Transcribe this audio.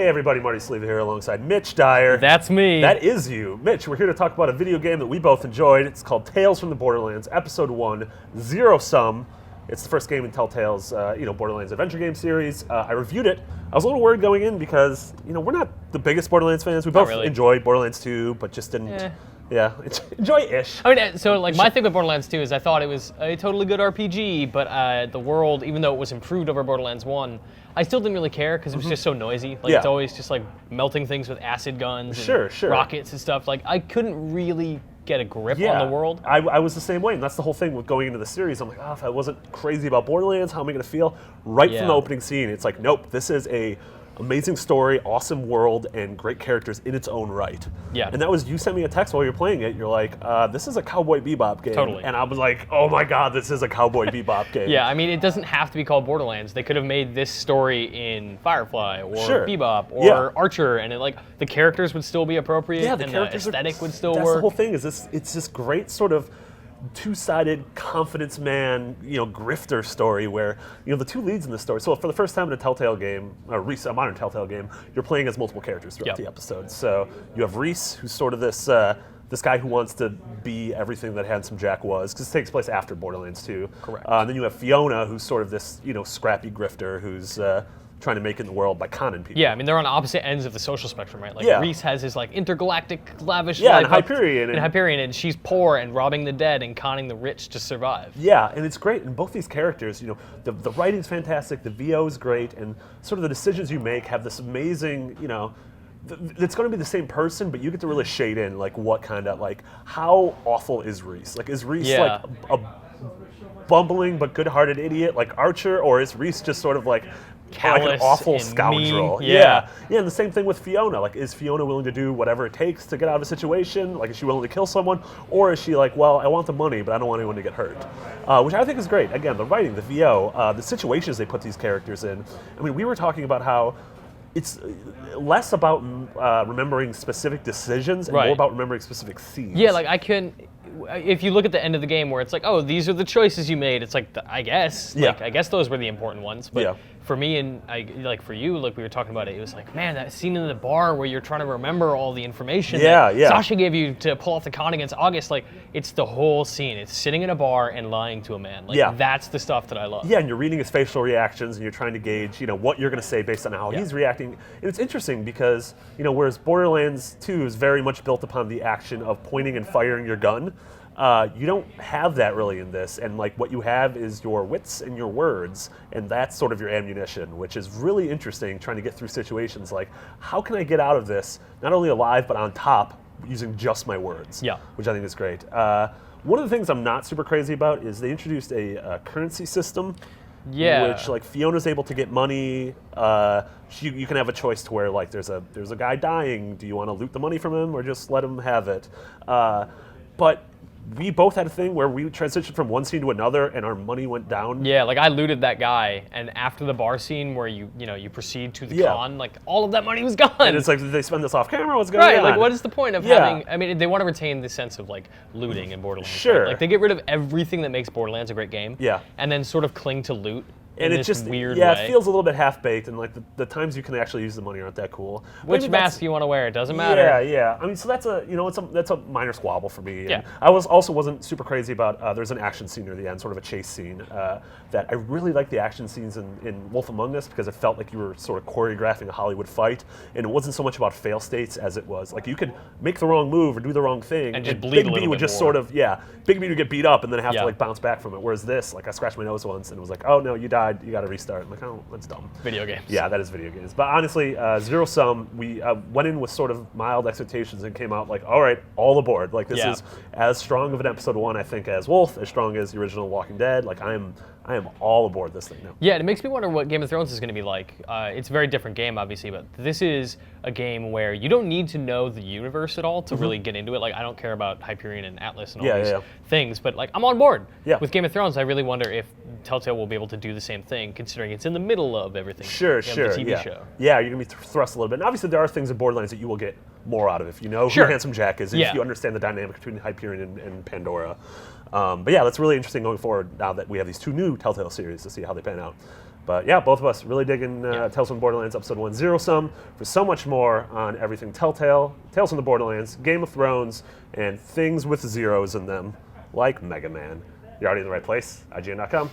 Hey everybody, Marty Sleva here alongside Mitch Dyer. That's me. That is you. Mitch, we're here to talk about a video game that we both enjoyed. It's called Tales from the Borderlands, Episode 1, Zer0. It's the first game in Telltale's Borderlands adventure game series. I reviewed it. I was a little worried going in because, we're not the biggest Borderlands fans. We both enjoyed Borderlands 2, but just didn't... Yeah, enjoy-ish. I mean, so my thing with Borderlands 2 is I thought it was a totally good RPG, but the world, even though it was improved over Borderlands 1, I still didn't really care because it was just so noisy. It's always just like melting things with acid guns and rockets and stuff. Like, I couldn't really get a grip on the world. I was the same way, and that's the whole thing with going into the series. I'm like, if I wasn't crazy about Borderlands, how am I going to feel? Right from the opening scene, it's like, nope, this is a amazing story, awesome world, and great characters in its own right. Yeah. And that was, you sent me a text while you're playing it, you're like, this is a Cowboy Bebop game. Totally. And I was like, oh my god, this is a Cowboy Bebop game. Yeah, I mean, it doesn't have to be called Borderlands. They could have made this story in Firefly, or Bebop, or Archer, and the characters would still be appropriate, and the aesthetic would still work. That's the whole thing, is it's this great sort of two-sided confidence man, grifter story where, the two leads in the story. So for the first time in a Telltale game, or a modern Telltale game, you're playing as multiple characters throughout the episode. So you have Reese, who's sort of this guy who wants to be everything that Handsome Jack was, because it takes place after Borderlands 2. Correct. And then you have Fiona, who's sort of this, scrappy grifter who's trying to make it in the world by conning people. Yeah, I mean, they're on opposite ends of the social spectrum, right? Like, Reese has his, intergalactic, lavish life. Yeah, in Hyperion. In Hyperion, and she's poor and robbing the dead and conning the rich to survive. Yeah, and it's great. And both these characters, the writing's fantastic, the VO is great, and sort of the decisions you make have this amazing, it's going to be the same person, but you get to really shade in, what kind of, how awful is Reese? Is Reese, a bumbling but good-hearted idiot like Archer, or is Reese just sort of callous, an awful scoundrel? Mean. Yeah, and the same thing with Fiona. Is Fiona willing to do whatever it takes to get out of a situation? Is she willing to kill someone? Or is she well, I want the money, but I don't want anyone to get hurt? Which I think is great. Again, the writing, the VO, the situations they put these characters in. I mean, we were talking about how it's less about remembering specific decisions and more about remembering specific scenes. Yeah, if you look at the end of the game where it's these are the choices you made, it's I guess. I guess those were the important ones. But for me and for you, we were talking about it, it was man, that scene in the bar where you're trying to remember all the information that Sasha gave you to pull off the con against August, it's the whole scene. It's sitting in a bar and lying to a man. That's the stuff that I love. Yeah, and you're reading his facial reactions and you're trying to gauge, what you're going to say based on how he's reacting. And it's interesting because, whereas Borderlands 2 is very much built upon the action of pointing and firing your gun, you don't have that really in this, and what you have is your wits and your words, and that's sort of your ammunition, which is really interesting, trying to get through situations how can I get out of this, not only alive, but on top, using just my words, which I think is great. One of the things I'm not super crazy about is they introduced a currency system, which Fiona's able to get money. You can have a choice to where there's a guy dying, do you want to loot the money from him or just let him have it? But we both had a thing where we transitioned from one scene to another and our money went down. Yeah, I looted that guy, and after the bar scene where you proceed to the con, all of that money was gone. And it's did they spend this off camera? What's going on? Right, what is the point of having, I mean, they want to retain the sense of looting in Borderlands. Sure. Right? They get rid of everything that makes Borderlands a great game. Yeah. And then sort of cling to loot. And it's just weird. way. It feels a little bit half-baked, and the times you can actually use the money aren't that cool. Which mask you want to wear? It doesn't matter. Yeah. I mean, so that's a minor squabble for me. And I wasn't super crazy about. There's an action scene near the end, sort of a chase scene. That I really like the action scenes in Wolf Among Us because it felt like you were sort of choreographing a Hollywood fight, and it wasn't so much about fail states as it was you could make the wrong move or do the wrong thing, and just bleed Big a little B would bit just more. sort of Big B would get beat up and then have to bounce back from it. Whereas this, I scratched my nose once and it was oh no, you died, you got to restart. I'm oh, that's dumb. Video games. Yeah, that is video games. But honestly, Zer0, we went in with sort of mild expectations and came out all right, all aboard. This is as strong of an episode 1, I think, as Wolf, as strong as the original Walking Dead. I am all aboard this thing now. Yeah, and it makes me wonder what Game of Thrones is going to be like. It's a very different game, obviously, but this is a game where you don't need to know the universe at all to really get into it. I don't care about Hyperion and Atlas and all these things, but I'm on board. Yeah. With Game of Thrones, I really wonder if Telltale will be able to do the same thing, considering it's in the middle of everything. Sure. The TV show. Yeah, you're going to be thrust a little bit. And obviously, there are things in Borderlands that you will get more out of if you know who Handsome Jack is, if you understand the dynamic between Hyperion and Pandora. But that's really interesting going forward now that we have these two new Telltale series to see how they pan out. But yeah, both of us really digging Tales from the Borderlands Episode 1 Zero Sum. For so much more on everything Telltale, Tales from the Borderlands, Game of Thrones, and things with zeros in them, like Mega Man. You're already in the right place, ign.com.